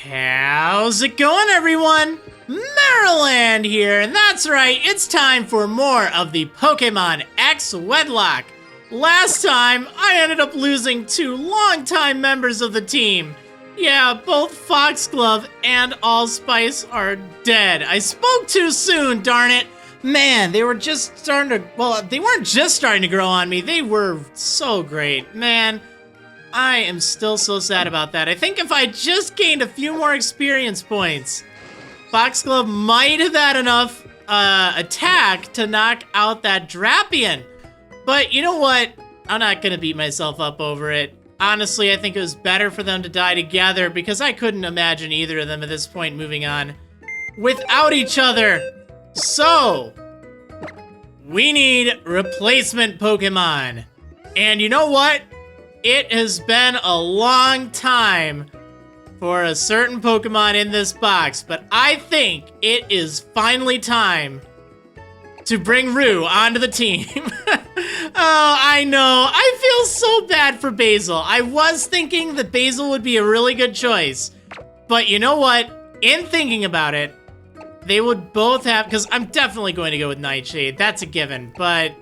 How's it going, everyone? Marriland here, and that's right, it's time for more of the Pokemon X Wedlocke. Last time, I ended up losing two longtime members of the team. Yeah, both Foxglove and Allspice are dead. I spoke too soon, darn it. Man, they were just starting to, well, they weren't just starting to grow on me, they were so great. Man, I am still so sad about that. I think if I just gained a few more experience points, Foxglove might have had enough attack to knock out that Drapion. But you know what? I'm not gonna beat myself up over it. Honestly, I think it was better for them to die together because I couldn't imagine either of them at this point moving on without each other. So, we need replacement Pokemon. And you know what? It has been a long time for a certain Pokemon in this box, but I think it is finally time to bring Rue onto the team. Oh, I know. I feel so bad for Basil. I was thinking that Basil would be a really good choice, but you know what? In thinking about it, they would both have, because I'm definitely going to go with Nightshade. That's a given, but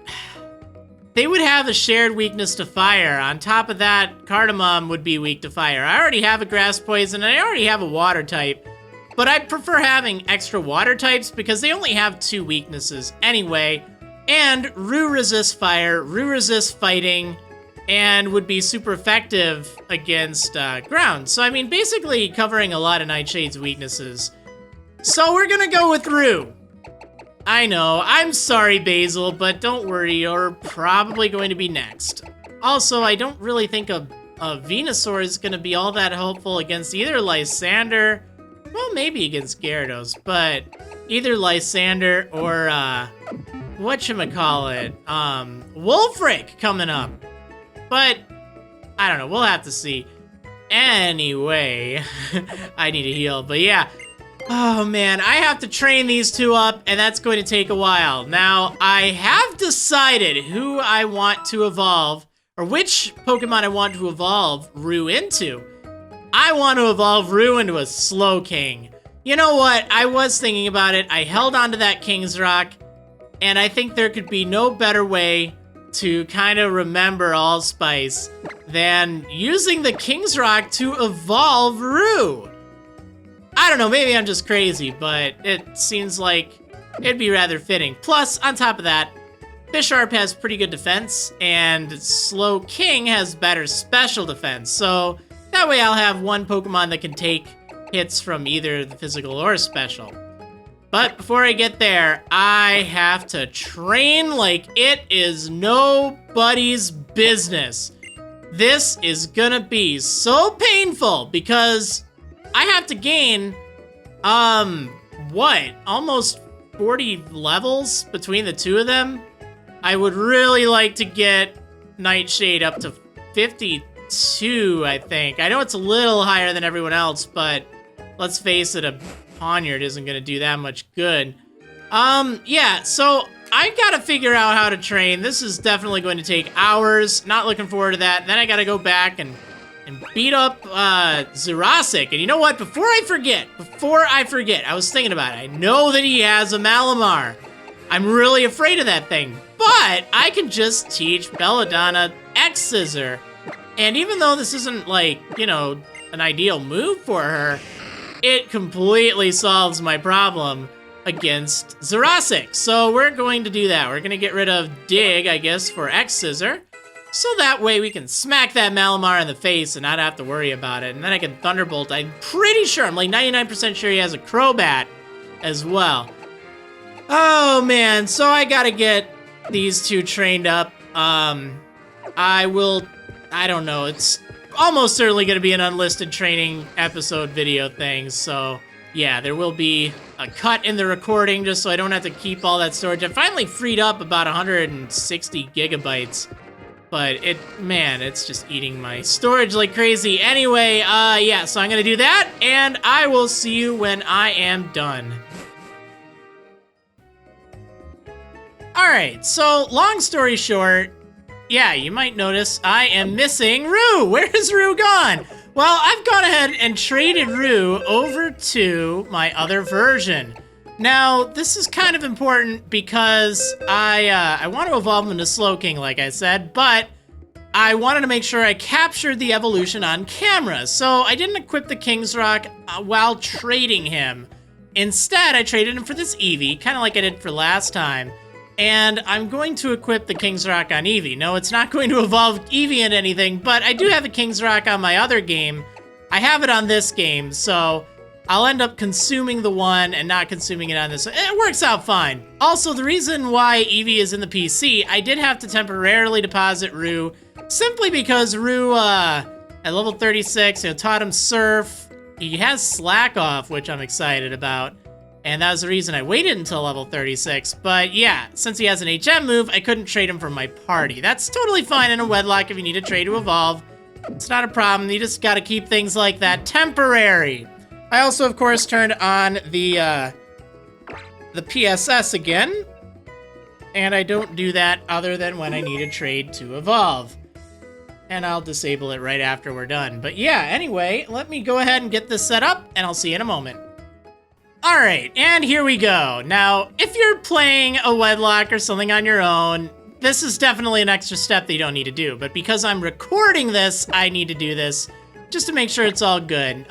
they would have a shared weakness to fire. On top of that, Cardamom would be weak to fire. I already have a grass poison, and I already have a water type, but I prefer having extra water types because they only have two weaknesses anyway, and Rue resists fire, Rue resists fighting, and would be super effective against ground. So, I mean, basically covering a lot of Nightshade's weaknesses. So we're gonna go with Rue. I know, I'm sorry, Basil, but don't worry, you're probably going to be next. Also, I don't really think a Venusaur is going to be all that helpful against either Lysander, well, maybe against Gyarados, but either Lysander or, whatchamacallit, Wolfric coming up. But, I don't know, we'll have to see. Anyway, I need to heal, but yeah. Oh man, I have to train these two up, and that's going to take a while. Now, I have decided who I want to evolve, or which Pokemon I want to evolve Rue into. I want to evolve Rue into a Slowking. You know what? I was thinking about it. I held on to that King's Rock, and I think there could be no better way to kind of remember Allspice than using the King's Rock to evolve Rue. I don't know, maybe I'm just crazy, but it seems like it'd be rather fitting. Plus, on top of that, Bisharp has pretty good defense, and Slowking has better special defense, so that way I'll have one Pokemon that can take hits from either the physical or special. But before I get there, I have to train like it is nobody's business. This is gonna be so painful because I have to gain, almost 40 levels between the two of them? I would really like to get Nightshade up to 52, I think. I know it's a little higher than everyone else, but let's face it, a Poniard isn't gonna do that much good. Yeah, so I gotta figure out how to train. This is definitely going to take hours. Not looking forward to that. Then I gotta go back and beat up Jurassic. And you know what? Before I forget, I was thinking about it. I know that he has a Malamar. I'm really afraid of that thing. But I can just teach Belladonna X-Scissor. And even though this isn't, like, you know, an ideal move for her, it completely solves my problem against Jurassic. So we're going to do that. We're going to get rid of Dig, I guess, for X-Scissor. So that way we can smack that Malamar in the face and not have to worry about it. And then I can Thunderbolt. I'm pretty sure, I'm like 99% sure he has a Crobat as well. Oh man, so I gotta get these two trained up. I don't know, it's almost certainly gonna be an unlisted training episode video thing. So yeah, there will be a cut in the recording just so I don't have to keep all that storage. I finally freed up about 160 gigabytes. But it's just eating my storage like crazy. Anyway, yeah, so I'm gonna do that, and I will see you when I am done. Alright, so long story short, yeah, you might notice I am missing Rue. Where is Rue gone? Well, I've gone ahead and traded Rue over to my other version. Now, this is kind of important because I want to evolve him into Slowking, like I said, but I wanted to make sure I captured the evolution on camera, so I didn't equip the King's Rock while trading him. Instead, I traded him for this Eevee, kind of like I did for last time, and I'm going to equip the King's Rock on Eevee. No, it's not going to evolve Eevee into anything, but I do have a King's Rock on my other game. I have it on this game, so I'll end up consuming the one and not consuming it on this. It works out fine. Also, the reason why Eevee is in the PC, I did have to temporarily deposit Rue, simply because Rue, at level 36, taught him Surf. He has Slack Off, which I'm excited about, and that was the reason I waited until level 36. But yeah, since he has an HM move, I couldn't trade him from my party. That's totally fine in a Wedlocke if you need to trade to evolve. It's not a problem. You just gotta keep things like that temporary. I also, of course, turned on the PSS again, and I don't do that other than when I need a trade to evolve. And I'll disable it right after we're done. But yeah, anyway, let me go ahead and get this set up, and I'll see you in a moment. All right, and here we go. Now, if you're playing a Wedlocke or something on your own, this is definitely an extra step that you don't need to do. But because I'm recording this, I need to do this just to make sure it's all good.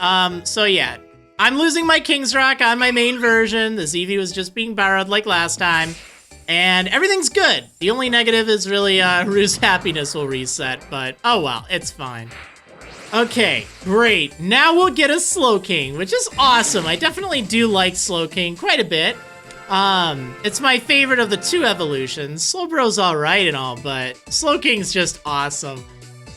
So yeah. I'm losing my King's Rock on my main version. The Eevee was just being borrowed like last time. And everything's good. The only negative is really Rue's happiness will reset, but oh well, it's fine. Okay, great. Now we'll get a Slowking, which is awesome. I definitely do like Slowking quite a bit. It's my favorite of the two evolutions. Slowbro's alright and all, but Slowking's just awesome.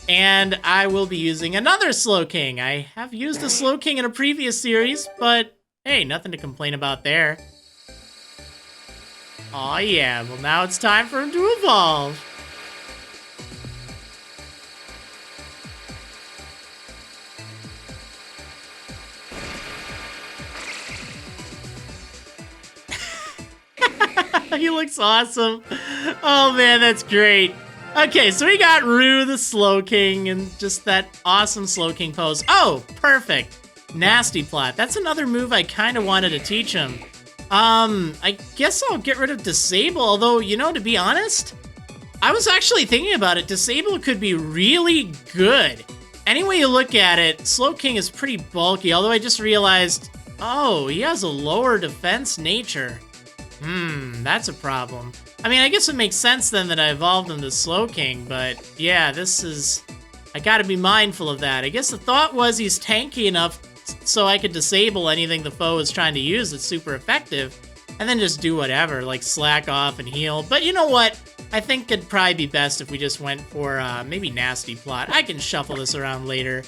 And I will be using another Slowking. I have used a Slowking in a previous series, but hey, nothing to complain about there. Aw yeah, well now it's time for him to evolve. He looks awesome. Oh man, that's great. Okay, so we got Rue the Slowking and just that awesome Slowking pose. Oh, perfect. Nasty Plot. That's another move I kind of wanted to teach him. I guess I'll get rid of Disable, although, you know, to be honest, I was actually thinking about it. Disable could be really good. Any way you look at it, Slowking is pretty bulky, although I just realized, oh, he has a lower defense nature. That's a problem. I mean, I guess it makes sense then that I evolved him to Slowking, but yeah, I gotta be mindful of that. I guess the thought was he's tanky enough so I could disable anything the foe is trying to use that's super effective, and then just do whatever, like Slack Off and heal. But you know what? I think it'd probably be best if we just went for maybe Nasty Plot. I can shuffle this around later.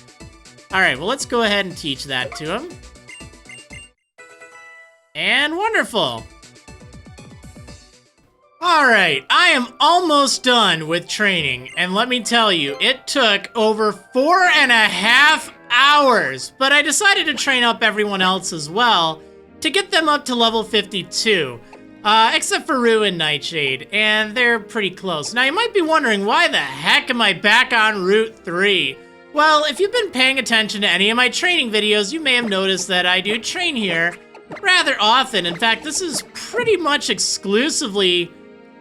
Alright, well let's go ahead and teach that to him. And wonderful! Alright, I am almost done with training, and let me tell you, it took over 4.5 hours, but I decided to train up everyone else as well to get them up to level 52, except for Rue and Nightshade, and they're pretty close. Now, you might be wondering, why the heck am I back on Route 3? Well, if you've been paying attention to any of my training videos, you may have noticed that I do train here rather often. In fact, this is pretty much exclusively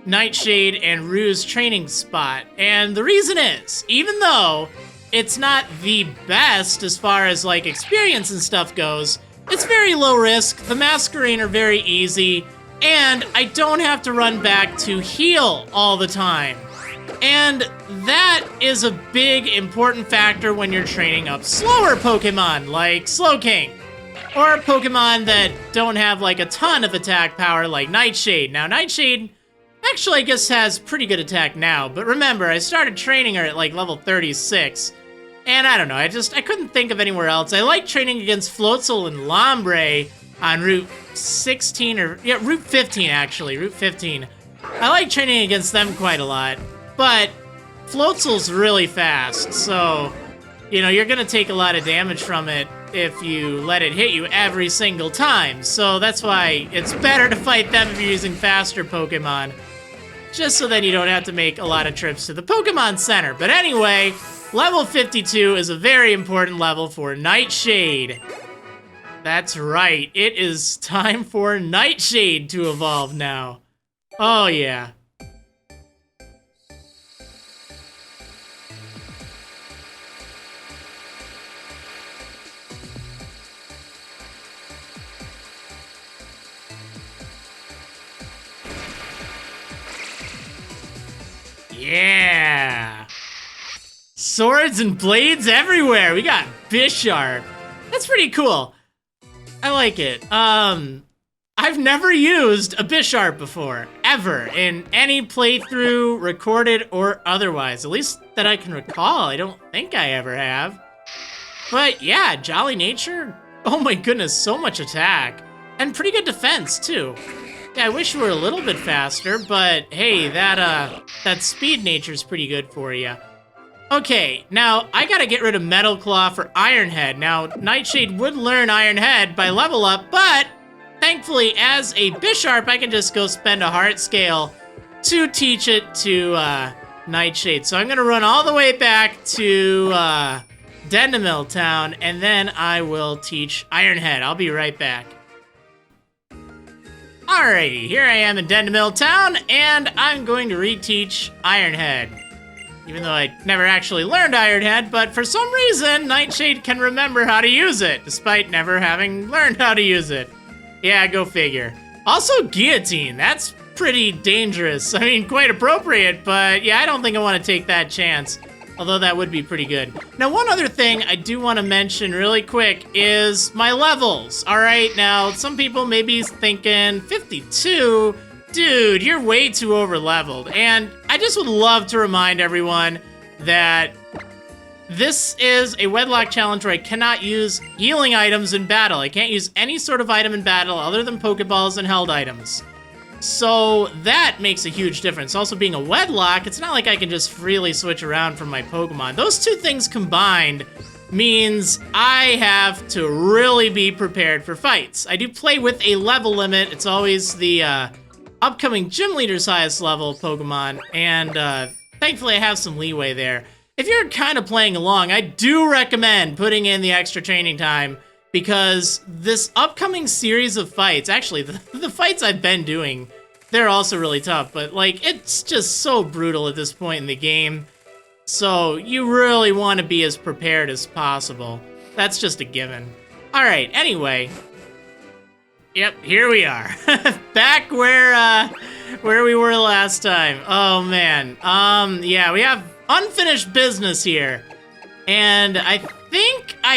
Nightshade and Rue's training spot. And the reason is, even though it's not the best as far as like experience and stuff goes, it's very low risk, the Masquerain are very easy, and I don't have to run back to heal all the time. And that is a big important factor when you're training up slower Pokemon like Slowking, or Pokemon that don't have like a ton of attack power like Nightshade. Now Nightshade actually, I guess, has pretty good attack now, but remember, I started training her at like level 36, and I don't know, I couldn't think of anywhere else. I like training against Floatzel and Lombre on Route 16, Route 15 actually, Route 15. I like training against them quite a lot, but Floatzel's really fast, so, you know, you're gonna take a lot of damage from it if you let it hit you every single time, so that's why it's better to fight them if you're using faster Pokemon. Just so that you don't have to make a lot of trips to the Pokemon Center. But anyway, Level 52 is a very important level for Nightshade. That's right, it is time for Nightshade to evolve now. Oh yeah. Yeah! Swords and blades everywhere! We got Bisharp. That's pretty cool. I like it. I've never used a Bisharp before, ever, in any playthrough, recorded or otherwise. At least that I can recall. I don't think I ever have. But yeah, Jolly Nature, oh my goodness, so much attack. And pretty good defense, too. Yeah, I wish you were a little bit faster, but hey, that speed nature's pretty good for you. Okay, now I gotta get rid of Metal Claw for Iron Head. Now, Nightshade would learn Iron Head by level up, but thankfully, as a Bisharp, I can just go spend a heart scale to teach it to Nightshade. So I'm gonna run all the way back to Dendemil Town, and then I will teach Iron Head. I'll be right back. Alrighty, here I am in Dendemil Town, and I'm going to reteach Iron Head. Even though I never actually learned Iron Head, but for some reason, Nightshade can remember how to use it, despite never having learned how to use it. Yeah, go figure. Also, Guillotine, that's pretty dangerous. I mean, quite appropriate, but yeah, I don't think I want to take that chance. Although that would be pretty good. Now, one other thing I do want to mention really quick is my levels. All right, now, some people may be thinking, 52? Dude, you're way too over-leveled. And I just would love to remind everyone that this is a Wedlocke challenge where I cannot use healing items in battle. I can't use any sort of item in battle other than Pokeballs and held items. So that makes a huge difference. Also, being a Wedlocke, it's not like I can just freely switch around from my Pokemon. Those two things combined means I have to really be prepared for fights. I do play with a level limit. It's always the upcoming gym leader's highest level Pokemon, and thankfully I have some leeway there. If you're kind of playing along, I do recommend putting in the extra training time, because this upcoming series of fights, actually, the fights I've been doing, they're also really tough, but, like, it's just so brutal at this point in the game. So you really want to be as prepared as possible. That's just a given. Alright, anyway. Yep, here we are. Back where we were last time. Oh, man. Yeah, we have unfinished business here. And I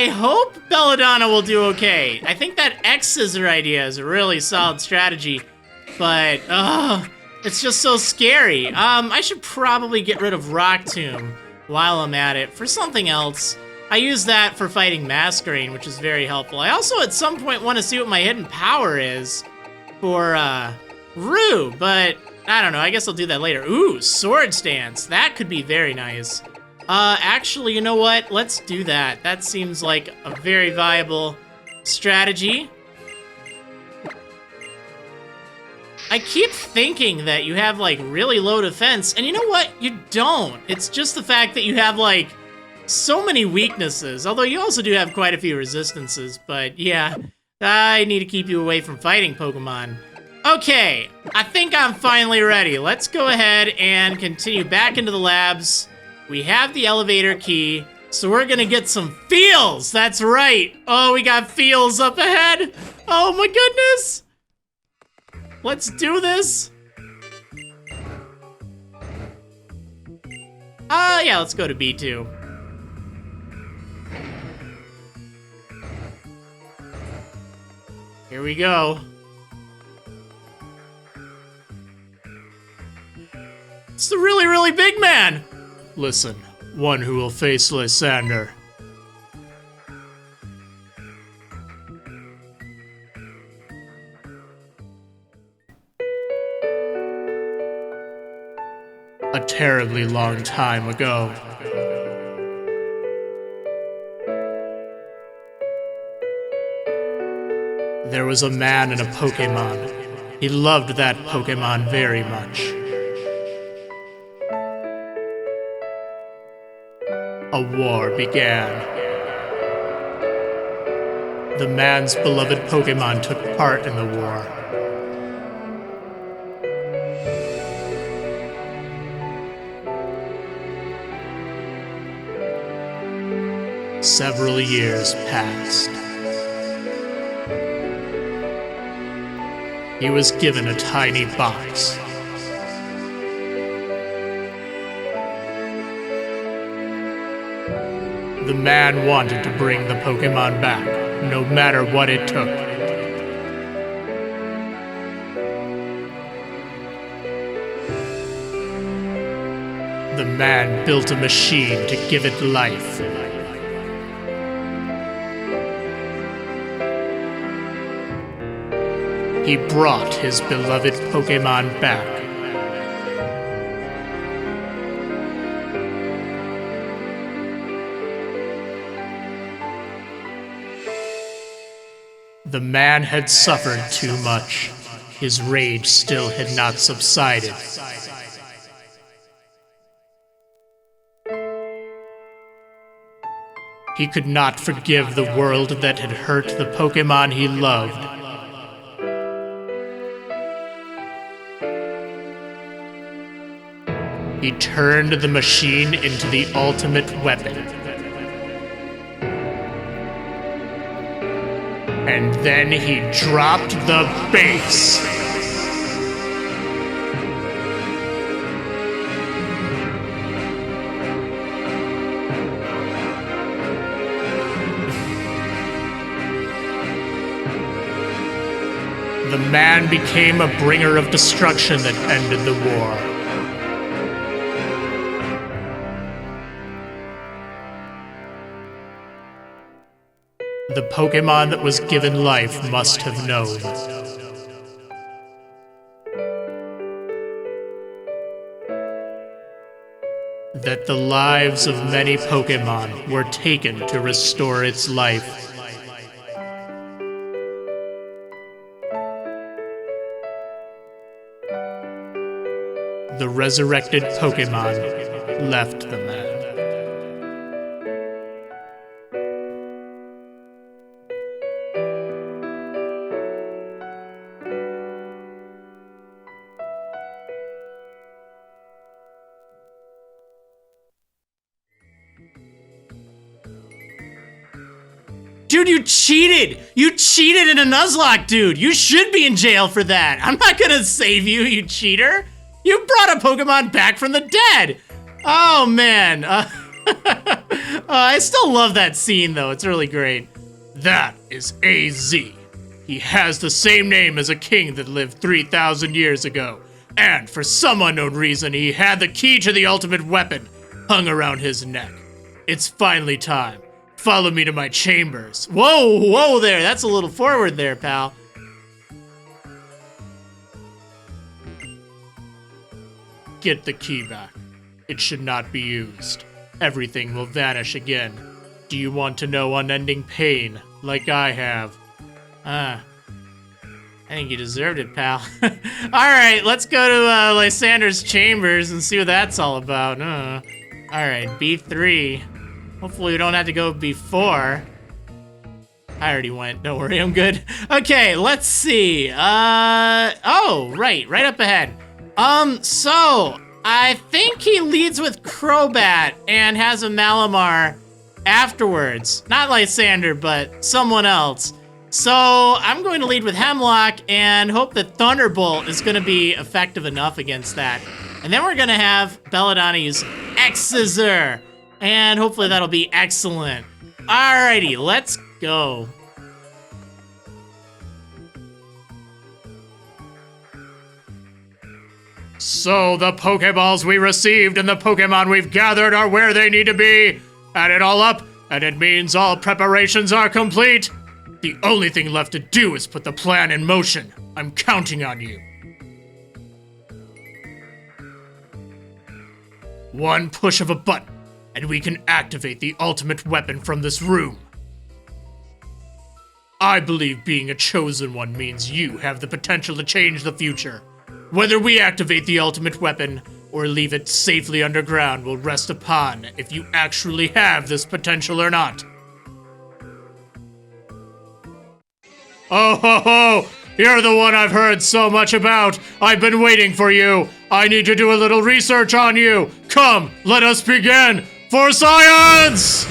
hope Belladonna will do okay. I think that X-Scissor idea is a really solid strategy, but, it's just so scary. I should probably get rid of Rock Tomb while I'm at it for something else. I use that for fighting Masquerain, which is very helpful. I also, at some point, want to see what my hidden power is for, Rue, but I don't know. I guess I'll do that later. Ooh, Sword Stance. That could be very nice. Actually, you know what? Let's do that. That seems like a very viable strategy. I keep thinking that you have, like, really low defense, and you know what? You don't. It's just the fact that you have, like, so many weaknesses, although you also do have quite a few resistances, but yeah, I need to keep you away from fighting Pokemon. Okay, I think I'm finally ready. Let's go ahead and continue back into the labs. We have the elevator key, so we're gonna get some feels. That's right. Oh, we got feels up ahead. Oh my goodness. Let's do this. Yeah, let's go to B2. Here we go. It's the really, really big man. Listen, one who will face Lysandre. A terribly long time ago. There was a man and a Pokémon. He loved that Pokémon very much. A a war began. The man's beloved Pokémon took part in the war. Several years passed. He was given a tiny box. The man wanted to bring the Pokémon back, no matter what it took. The man built a machine to give it life. He brought his beloved Pokémon back. The man had suffered too much. His rage still had not subsided. He could not forgive the world that had hurt the Pokémon he loved. He turned the machine into the ultimate weapon. And then he dropped the base. The man became a bringer of destruction that ended the war. The Pokémon that was given life must have known. That the lives of many Pokémon were taken to restore its life. The resurrected Pokémon left the man. Dude, you cheated! You cheated in a Nuzlocke, dude! You should be in jail for that! I'm not gonna save you, you cheater! You brought a Pokemon back from the dead! Oh, man. I still love that scene, though. It's really great. That is AZ. He has the same name as a king that lived 3,000 years ago. And for some unknown reason, he had the key to the ultimate weapon hung around his neck. It's finally time. Follow me to my chambers. Whoa, whoa there. That's a little forward there, pal. Get the key back. It should not be used. Everything will vanish again. Do you want to know unending pain, like I have? I think you deserved it, pal. Alright, let's go to Lysandre's chambers and see what that's all about. Alright, B3. Hopefully we don't have to go before. I already went, don't worry, I'm good. Okay, let's see. Oh, right up ahead. So, I think he leads with Crobat and has a Malamar afterwards. Not Lysandre, but someone else. So, I'm going to lead with Hemlock and hope that Thunderbolt is going to be effective enough against that. And then we're going to have Belladonna use X-Scissor. And hopefully that'll be excellent. Alrighty, let's go. So the Pokeballs we received and the Pokemon we've gathered are where they need to be. Add it all up, and it means all preparations are complete. The only thing left to do is put the plan in motion. I'm counting on you. One push of a button, and we can activate the ultimate weapon from this room. I believe being a chosen one means you have the potential to change the future. Whether we activate the ultimate weapon or leave it safely underground will rest upon if you actually have this potential or not. Oh ho ho! You're the one I've heard so much about. I've been waiting for you. I need to do a little research on you. Come, let us begin. For science!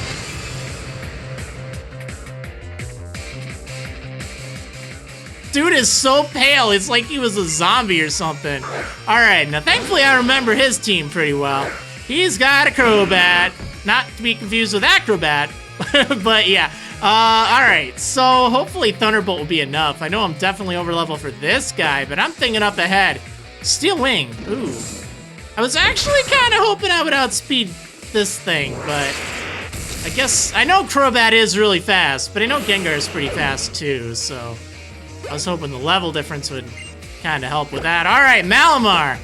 Dude is so pale, it's like he was a zombie or something. Alright, now thankfully I remember his team pretty well. He's got a Crobat, not to be confused with Acrobat, but yeah. Alright, so hopefully Thunderbolt will be enough. I know I'm definitely over level for this guy, but I'm thinking up ahead. Steel Wing, ooh. I was actually kind of hoping I would outspeed this thing, but I guess, I know Crobat is really fast, but I know Gengar is pretty fast too, so I was hoping the level difference would kind of help with that. Alright, Malamar!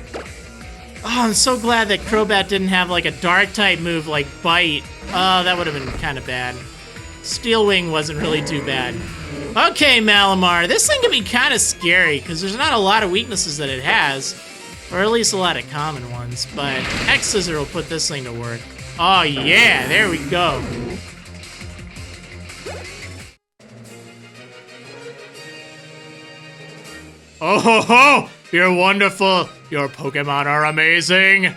Oh, I'm so glad that Crobat didn't have like a dark type move like Bite. Oh, that would have been kind of bad. Steel Wing wasn't really too bad. Okay, Malamar, this thing can be kind of scary because there's not a lot of weaknesses that it has, or at least a lot of common ones, but X-Scissor will put this thing to work. Oh yeah, there we go. Oh ho ho! You're wonderful! Your Pokemon are amazing!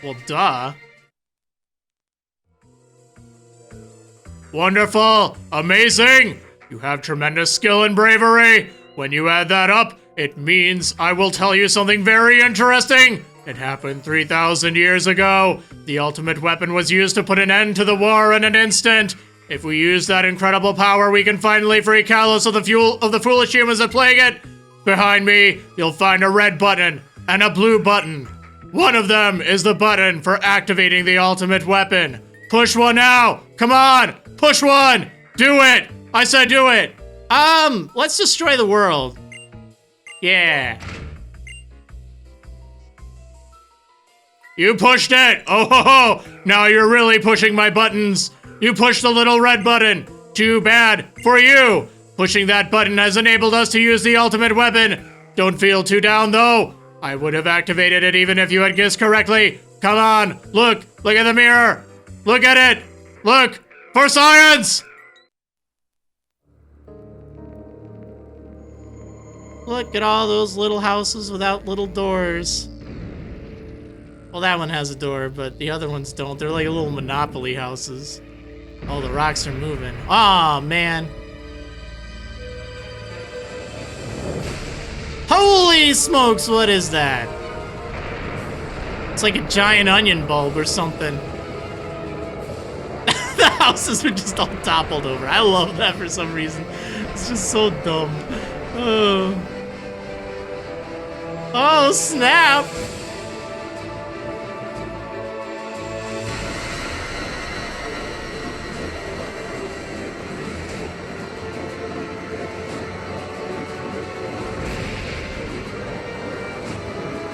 Well, duh. Wonderful! Amazing! You have tremendous skill and bravery! When you add that up, it means I will tell you something very interesting! It happened 3,000 years ago. The ultimate weapon was used to put an end to the war in an instant. If we use that incredible power, we can finally free Kalos of the foolish humans that plague it. Behind me, you'll find a red button and a blue button. One of them is the button for activating the ultimate weapon. Push one now. Come on, push one. Do it. I said do it. Let's destroy the world. Yeah. You pushed it. Oh ho ho. Now you're really pushing my buttons. You pushed the little red button. Too bad for you. Pushing that button has enabled us to use the ultimate weapon. Don't feel too down though. I would have activated it even if you had guessed correctly. Come on, look at the mirror. Look at it. Look, for science. Look at all those little houses without little doors. Well, that one has a door, but the other ones don't. They're like little Monopoly houses. Oh, the rocks are moving. Aw, man. Holy smokes, what is that? It's like a giant onion bulb or something. The houses are just all toppled over. I love that for some reason. It's just so dumb. Oh. Oh, snap.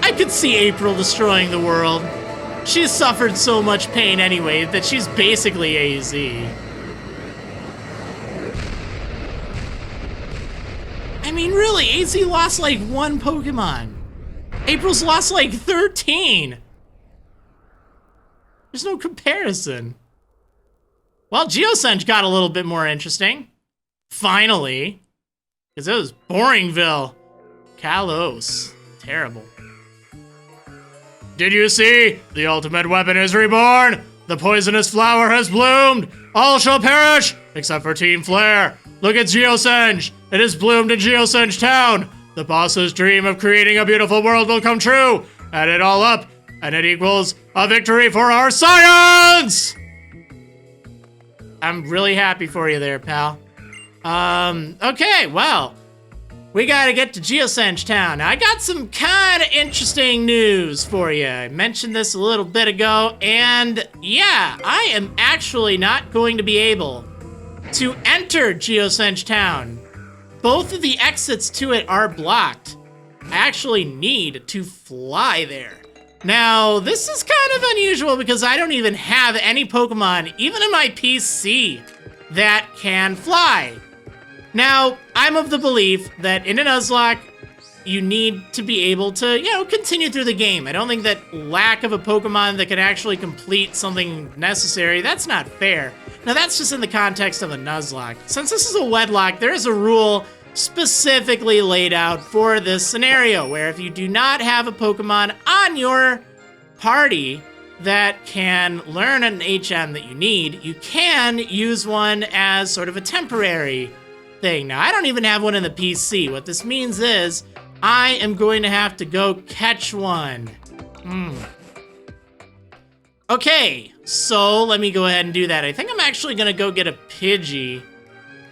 I could see April destroying the world. She's suffered so much pain anyway that she's basically AZ. I mean, really, AZ lost like 1 Pokemon. April's lost like 13. There's no comparison. Well, Geosenge got a little bit more interesting. Finally. Because it was Boringville. Kalos. Terrible. Did you see? The ultimate weapon is reborn! The poisonous flower has bloomed! All shall perish! Except for Team Flare. Look at Geosenge! It has bloomed in Geosenge Town! The boss's dream of creating a beautiful world will come true! Add it all up, and it equals a victory for our science! I'm really happy for you there, pal. Okay, well, we gotta get to Geosenge Town. Now, I got some kinda interesting news for you. I mentioned this a little bit ago, and yeah, I am actually not going to be able to enter Geosenge Town. Both of the exits to it are blocked. I actually need to fly there. Now, this is kind of unusual because I don't even have any Pokemon, even in my PC, that can fly. Now, I'm of the belief that in a Nuzlocke, you need to be able to, you know, continue through the game. I don't think that lack of a Pokemon that can actually complete something necessary, that's not fair. Now, that's just in the context of a Nuzlocke. Since this is a Wedlocke, there is a rule specifically laid out for this scenario, where if you do not have a Pokemon on your party that can learn an HM that you need, you can use one as sort of a temporary thing. Now, I don't even have one in the PC. What this means is I am going to have to go catch one. Okay, so let me go ahead and do that. I think I'm actually gonna go get a Pidgey,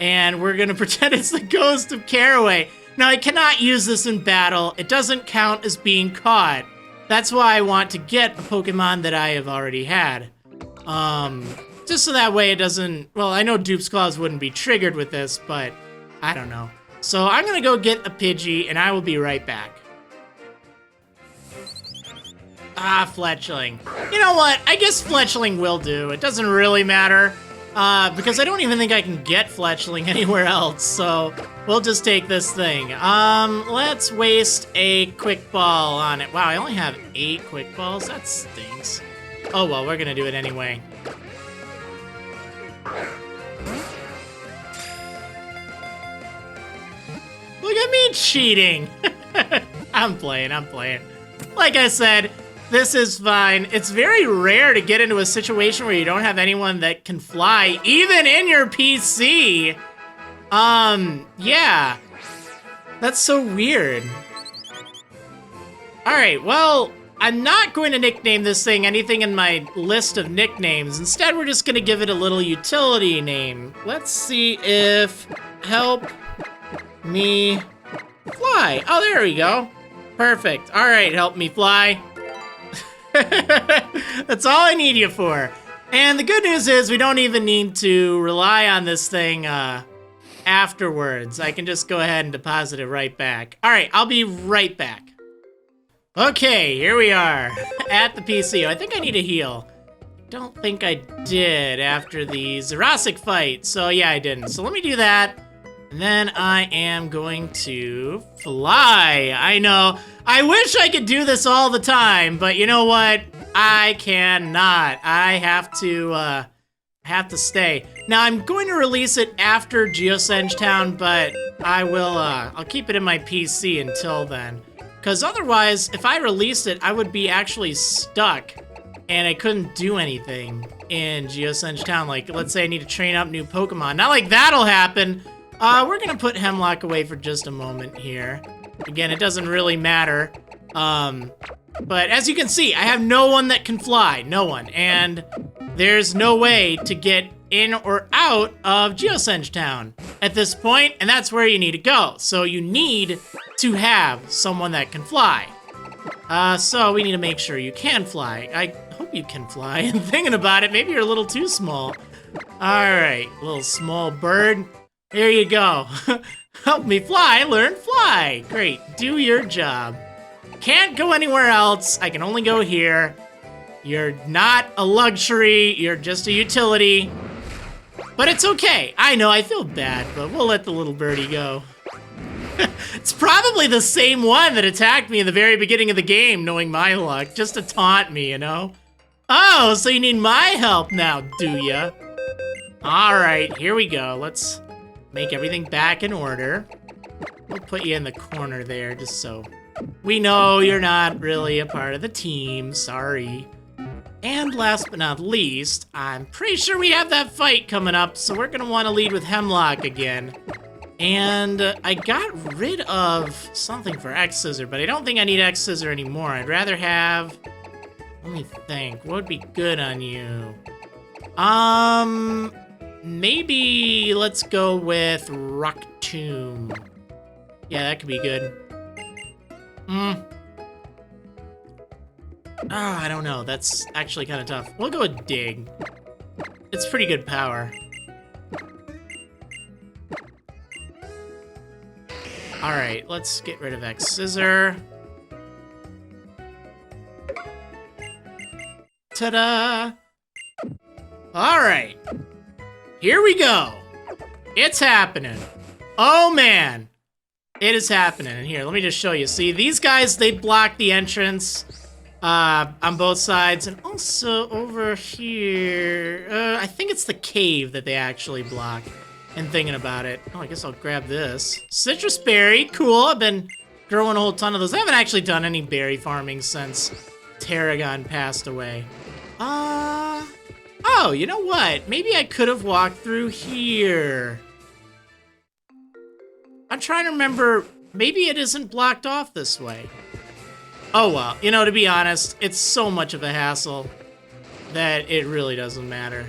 and we're gonna pretend it's the ghost of Caraway. Now, I cannot use this in battle. It doesn't count as being caught. That's why I want to get a Pokemon that I have already had. Just so that way it doesn't... Well, I know Dupes Clause wouldn't be triggered with this, but I don't know. So I'm gonna go get a Pidgey, and I will be right back. Ah, Fletchling. You know what? I guess Fletchling will do. It doesn't really matter, because I don't even think I can get Fletchling anywhere else, so we'll just take this thing. Let's waste a Quick Ball on it. Wow, I only have 8 Quick Balls? That stinks. Oh well, we're gonna do it anyway. Look at me cheating! I'm playing. Like I said, this is fine. It's very rare to get into a situation where you don't have anyone that can fly, even in your PC. Yeah. That's so weird. Alright, well, I'm not going to nickname this thing anything in my list of nicknames. Instead, we're just gonna give it a little utility name. Let's see if help me fly. Oh, there we go. Perfect. All right, help me fly. That's all I need you for. And the good news is we don't even need to rely on this thing afterwards. I can just go ahead and deposit it right back. All right, I'll be right back. Okay, here we are at the PC. I think I need a heal. Don't think I did after the Jurassic fight. So yeah, I didn't. So let me do that. And then I am going to fly. I know. I wish I could do this all the time, but you know what? I cannot. I have to stay. Now, I'm going to release it after Geosenge Town, but I will, I'll keep it in my PC until then. Because otherwise, if I released it, I would be actually stuck, and I couldn't do anything in Geosenge Town. Like, let's say I need to train up new Pokemon. Not like that'll happen. We're gonna put Hemlock away for just a moment here. Again, it doesn't really matter. But as you can see, I have no one that can fly. No one. And there's no way to get in or out of Geosenge Town at this point, and that's where you need to go. So you need to have someone that can fly. So we need to make sure you can fly. I hope you can fly. And thinking about it, maybe you're a little too small. All right, little small bird. Here you go. Help me fly, learn fly. Great, do your job. Can't go anywhere else. I can only go here. You're not a luxury, you're just a utility. But it's okay. I know, I feel bad, but we'll let the little birdie go. It's probably the same one that attacked me in the very beginning of the game, knowing my luck, just to taunt me, you know? Oh, so you need my help now, do ya? All right, here we go. Let's make everything back in order. We'll put you in the corner there, just so we know you're not really a part of the team. Sorry. And last but not least, I'm pretty sure we have that fight coming up, so we're gonna want to lead with Hemlock again. And I got rid of something for X-Scissor, but I don't think I need X-Scissor anymore. I'd rather have... Let me think. What would be good on you? Maybe let's go with Rock Tomb. Yeah, that could be good. I don't know. That's actually kind of tough. We'll go with Dig. It's pretty good power. Alright, let's get rid of X-Scissor. Ta-da! Alright. Here we go. It's happening. Oh, man. It is happening. And here, let me just show you. See, these guys, they block the entrance on both sides. And also over here, I think it's the cave that they actually block. And thinking about it. Oh, I guess I'll grab this. Citrus berry, cool. I've been growing a whole ton of those. I haven't actually done any berry farming since Tarragon passed away. Oh, you know what? Maybe I could have walked through here. I'm trying to remember. Maybe it isn't blocked off this way. Oh, well. You know, to be honest, it's so much of a hassle that it really doesn't matter.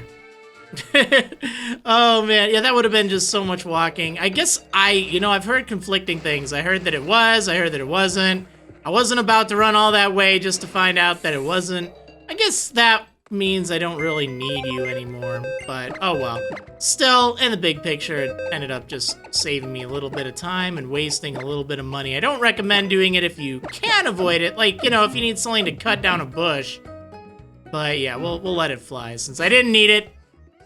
Oh, man. Yeah, that would have been just so much walking. I guess I've heard conflicting things. I heard that it was. I heard that it wasn't. I wasn't about to run all that way just to find out that it wasn't. I guess that means I don't really need you anymore, but oh well. Still, in the big picture, it ended up just saving me a little bit of time and wasting a little bit of money. I don't recommend doing it if you can avoid it, like, you know, if you need something to cut down a bush. But yeah, we'll let it fly since I didn't need it.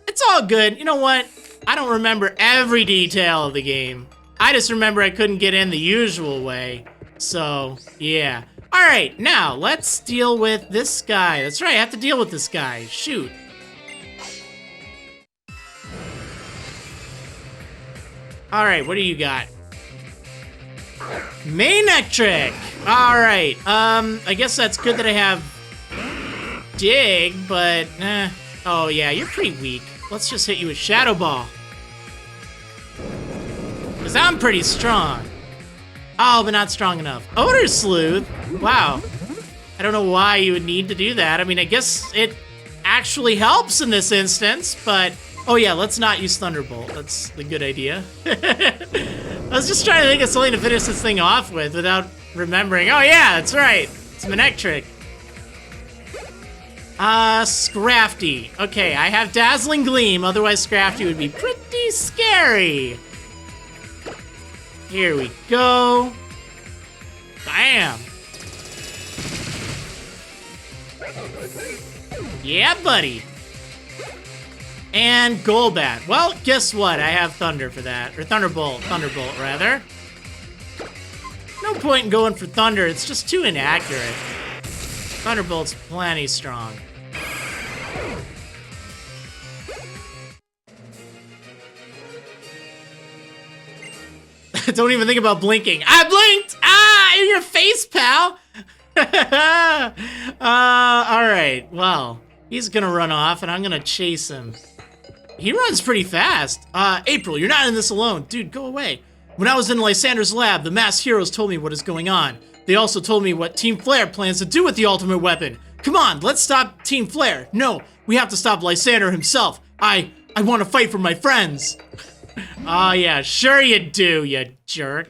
It's all good. You know what? I don't remember every detail of the game. I just remember I couldn't get in the usual way. So, yeah. All right, now let's deal with this guy. That's right, I have to deal with this guy. Shoot. All right, what do you got? Manectric. All right, I guess that's good that I have dig, but oh yeah, you're pretty weak. Let's just hit you with Shadow Ball. Because I'm pretty strong. Oh, but not strong enough. Odor Sleuth? Wow. I don't know why you would need to do that. I mean, I guess it actually helps in this instance, but... Oh yeah, let's not use Thunderbolt. That's the good idea. I was just trying to think of something to finish this thing off with without remembering. Oh yeah, that's right. It's Manectric. Scrafty. Okay, I have Dazzling Gleam, otherwise Scrafty would be pretty scary. Here we go. Bam. Yeah, buddy. And Golbat. Well, guess what? I have Thunder for that. Or Thunderbolt. Thunderbolt, rather. No point in going for Thunder. It's just too inaccurate. Thunderbolt's plenty strong. Don't even think about blinking. I blinked! Ah, in your face, pal! Alright, well, he's gonna run off and I'm gonna chase him. He runs pretty fast. April, you're not in this alone. Dude, go away. When I was in Lysandre's lab, the masked heroes told me what is going on. They also told me what Team Flare plans to do with the ultimate weapon. Come on, let's stop Team Flare. No, we have to stop Lysandre himself. I want to fight for my friends. Oh yeah, sure you do, you jerk.